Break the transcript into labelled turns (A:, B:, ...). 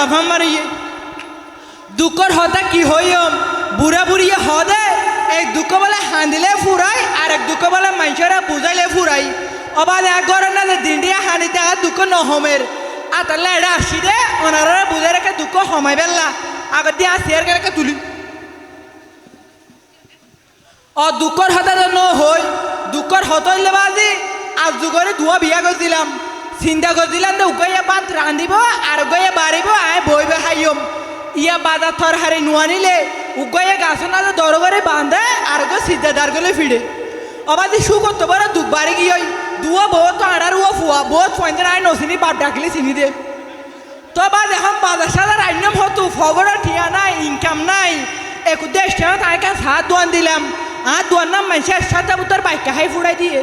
A: লাফাম মারিয়ে দুঃখর হতা কি হইম বুড়া বুড়িয়ে হদে এক দুঃখ বলে হাঁদিলে ফুরাই আর এক দুঃখ বলে মানুষরা বুঝাইলে ফুরাই অবাদ এক ঘরের না দিনটিয়া হাঁদিতে আর দুঃখ নহমের আতালে এটা আসি দে ওনারা বুঝে রেখে দুঃখ হমাই বেলা আগত দিয়ে আসি আর রেখে তুলি ও দুঃখর হতা ন হই দুঃখর হত হইলে বাজি আজ যুগরে ধোয়া বিয়া করছিলাম চিন্তা করছিলাম যে উগাইয়া বাদ রাঁধিব আর উগাইয়া বাড়িব আয় বইবে খাইম ইয়া বাজার থর হারে নুয়া নিলে উগাইয়া গাছ না দরবারে বাঁধে আর গো সিদ্ধাদার গলে ফিরে অবাদি শু করতে পারে দুঃখ বাড়ি গিয়ে দুয়া বহুত আড়ার ও ফুয়া বহুত পয়েন্টের আয় নসিনি বাপ ডাকলে চিনি দে তো বাদ এখন বাজার সাজার আইনাম হতো ফগরের ঠিয়া নাই ইনকাম নাই একু দেশ তাই কাছে হাত দোয়ান দিলাম হাত দোয়ার নাম মানুষের সাথে তোর বাইকটা হাই ফুড়াই দিয়ে